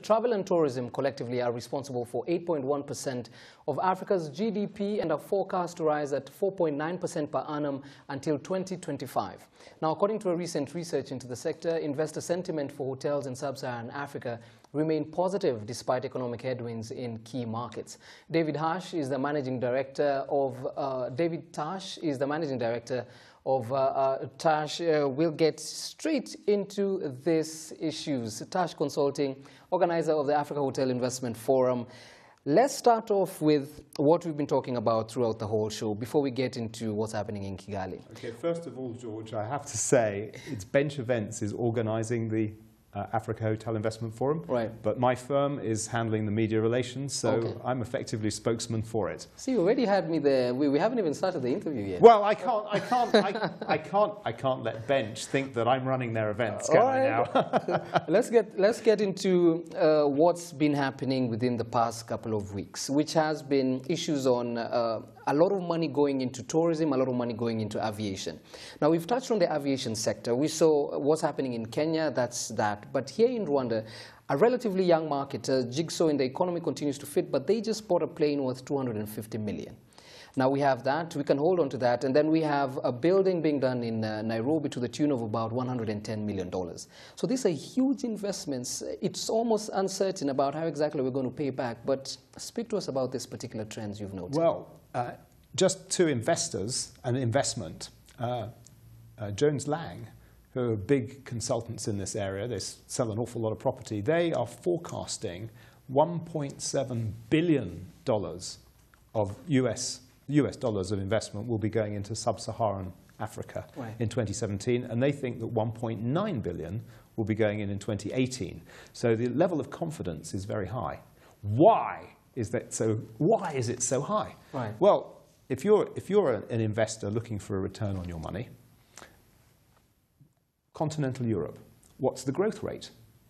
Travel and tourism collectively are responsible for 8.1% of Africa's GDP and are forecast to rise at 4.9% per annum until 2025. Now, according to a recent research into the sector, investor sentiment for hotels in sub-Saharan Africa remain positive despite economic headwinds in key markets. David Tarsh is the managing director of Tarsh. We'll get straight into these issues. Tarsh Consulting, organizer of the Africa Hotel Investment Forum. Let's start off with what we've been talking about throughout the whole show before we get into what's happening in Kigali. Okay, first of all, George, I have to say it's Bench Events is organizing the Africa Hotel Investment Forum, right? But my firm is handling the media relations, so okay. I'm effectively spokesman for it. See, you already had me there. We haven't even started the interview yet. Well, I can't let Bench think that I'm running their events, can I now? Let's get into what's been happening within the past couple of weeks, which has been issues on a lot of money going into tourism, a lot of money going into aviation. Now, we've touched on the aviation sector. We saw what's happening in Kenya, that's that. But here in Rwanda, a relatively young market, jigsaw in the economy continues to fit, but they just bought a plane worth 250 million. Now, we have that. We can hold on to that. And then we have a building being done in Nairobi to the tune of about $110 million. So these are huge investments. It's almost uncertain about how exactly we're going to pay back. But speak to us about these particular trends you've noted. Well, just to investors and investment, Jones Lang, who are big consultants in this area, they sell an awful lot of property, they are forecasting $1.7 billion of US dollars of investment will be going into sub-Saharan Africa in 2017, and they think that 1.9 billion will be going in 2018. So the level of confidence is very high. Why is it so high? Right. Well, if you're an investor looking for a return on your money, continental Europe, what's the growth rate?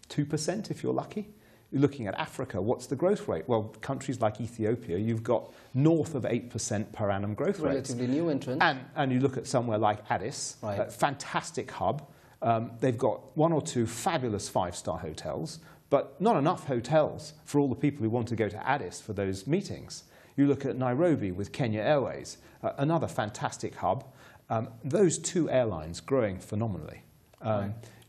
2% if you're lucky. You're looking at Africa, what's the growth rate? Well, countries like Ethiopia, you've got north of 8% per annum growth rates. Relatively new entrant. And you look at somewhere like Addis, a fantastic hub. They've got one or two fabulous five-star hotels, but not enough hotels for all the people who want to go to Addis for those meetings. You look at Nairobi with Kenya Airways, another fantastic hub. Those two airlines growing phenomenally.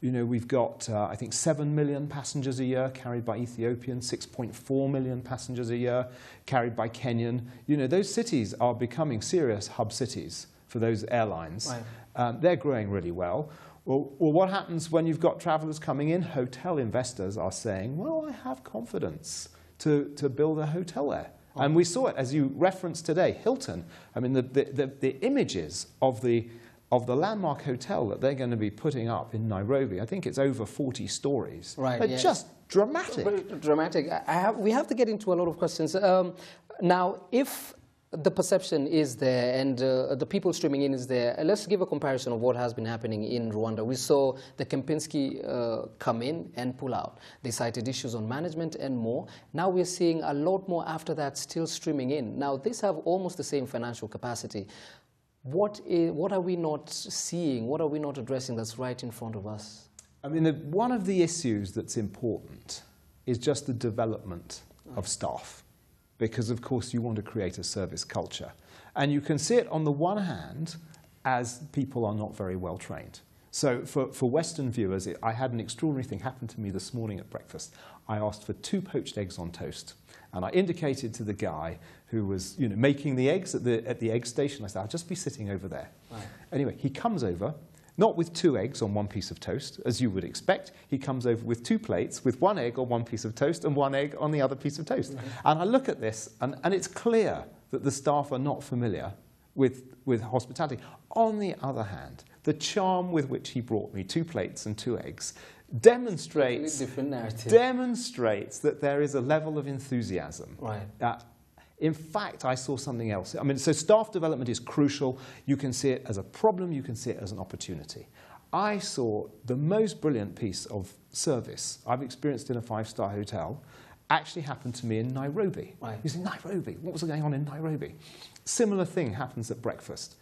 You know, we've got, I think, 7 million passengers a year carried by Ethiopian, 6.4 million passengers a year carried by Kenyan. You know, those cities are becoming serious hub cities for those airlines. Right. They're growing really well. Well, what happens when you've got travelers coming in? Hotel investors are saying, well, I have confidence to build a hotel there. Okay. And we saw it, as you referenced today, Hilton. I mean, the images of the landmark hotel that they're going to be putting up in Nairobi, I think it's over 40 stories. Right, yes. Just dramatic. Dramatic. We have to get into a lot of questions. Now, if the perception is there and the people streaming in is there, let's give a comparison of what has been happening in Rwanda. We saw the Kempinski come in and pull out. They cited issues on management and more. Now we're seeing a lot more after that still streaming in. Now, these have almost the same financial capacity. What are we not seeing? What are we not addressing that's right in front of us? I mean, one of the issues that's important is just the development of staff. Because, of course, you want to create a service culture. And you can see it, on the one hand, as people are not very well trained. So for Western viewers, I had an extraordinary thing happen to me this morning at breakfast. I asked for 2 poached eggs on toast. And I indicated to the guy who was making the eggs at the egg station, I said, I'll just be sitting over there. Right. Anyway, he comes over, not with 2 eggs on 1 piece of toast, as you would expect. He comes over with 2 plates, with 1 egg on 1 piece of toast and 1 egg on the other piece of toast. Mm-hmm. And I look at this, and it's clear that the staff are not familiar with hospitality. On the other hand, the charm with which he brought me 2 plates and 2 eggs demonstrates that there is a level of enthusiasm. Right. In fact, I saw something else. I mean, so staff development is crucial. You can see it as a problem. You can see it as an opportunity. I saw the most brilliant piece of service I've experienced in a 5-star hotel actually happened to me in Nairobi. Right. You say, Nairobi? What was going on in Nairobi? Similar thing happens at breakfast.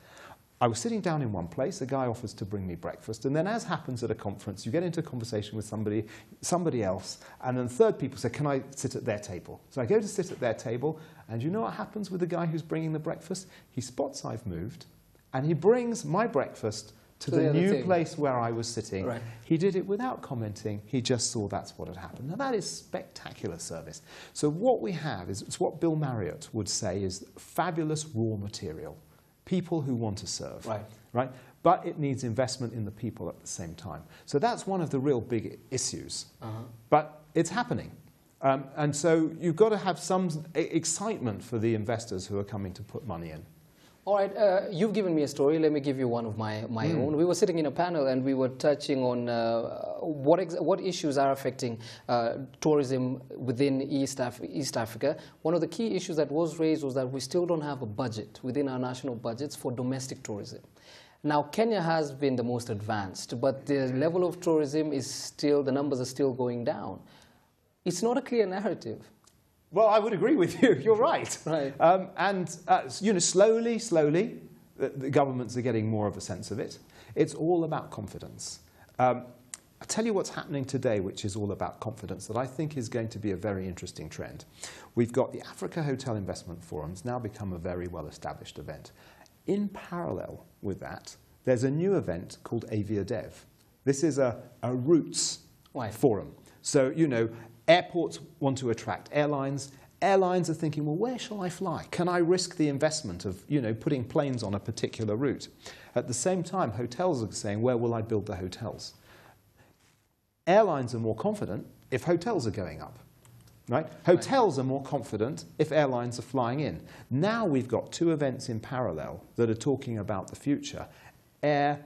I was sitting down in one place, a guy offers to bring me breakfast, and then as happens at a conference, you get into a conversation with somebody else, and then third people say, can I sit at their table? So I go to sit at their table, and you know what happens with the guy who's bringing the breakfast? He spots I've moved, and he brings my breakfast to the new place where I was sitting. Right. He did it without commenting. He just saw that's what had happened. Now, that is spectacular service. So what we have is it's what Bill Marriott would say is fabulous raw material. People who want to serve, right? But it needs investment in the people at the same time. So that's one of the real big issues. But it's happening. And so you've got to have some excitement for the investors who are coming to put money in. All right, you've given me a story. Let me give you one of my own. We were sitting in a panel and we were touching on what issues are affecting tourism within East Africa. One of the key issues that was raised was that we still don't have a budget within our national budgets for domestic tourism. Now, Kenya has been the most advanced, but the level of tourism is still, the numbers are still going down. It's not a clear narrative. Well, I would agree with you. You're right. Right. You know, slowly, the governments are getting more of a sense of it. It's all about confidence. I'll tell you what's happening today, which is all about confidence, that I think is going to be a very interesting trend. We've got the Africa Hotel Investment Forum's now become a very well-established event. In parallel with that, there's a new event called Aviadev. This is a roots forum. So, you know, airports want to attract airlines. Airlines are thinking, well, where shall I fly? Can I risk the investment of, you know, putting planes on a particular route? At the same time, hotels are saying, where will I build the hotels? Airlines are more confident if hotels are going up, right? Hotels are more confident if airlines are flying in. Now we've got two events in parallel that are talking about the future, air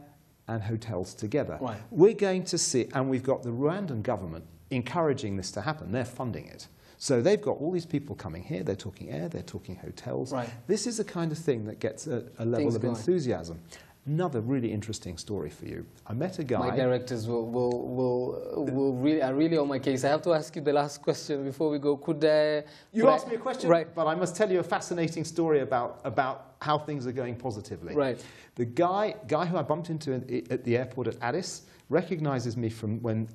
and hotels together. Right. We're going to see, and we've got the Rwandan government encouraging this to happen. They're funding it. So they've got all these people coming here. They're talking air. They're talking hotels. Right. This is the kind of thing that gets a level of enthusiasm. Another really interesting story for you. I met a guy. My directors are really on my case. I have to ask you the last question before we go. You asked me a question, right, but I must tell you a fascinating story about how things are going positively. Right. The guy who I bumped into at the airport at Addis recognizes me from when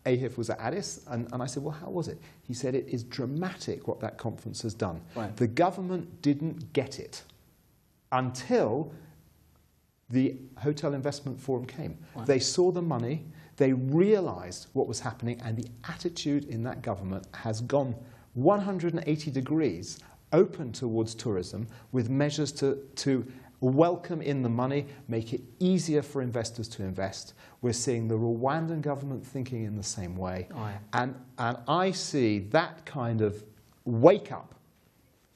AHIF was at Addis, and I said, well, how was it? He said, it is dramatic what that conference has done. Right. The government didn't get it until the Hotel Investment Forum came. Wow. They saw the money, they realized what was happening, and the attitude in that government has gone 180 degrees open towards tourism with measures to welcome in the money, make it easier for investors to invest. We're seeing the Rwandan government thinking in the same way. Oh, yeah. And I see that kind of wake up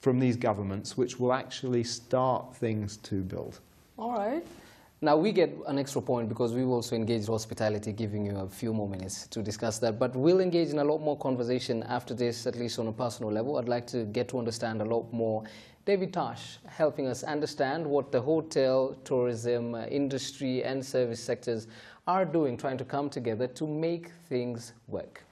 from these governments which will actually start things to build. All right. Now, we get an extra point because we've also engaged hospitality, giving you a few more minutes to discuss that. But we'll engage in a lot more conversation after this, at least on a personal level. I'd like to get to understand a lot more. David Tarsh, helping us understand what the hotel, tourism, industry and service sectors are doing, trying to come together to make things work.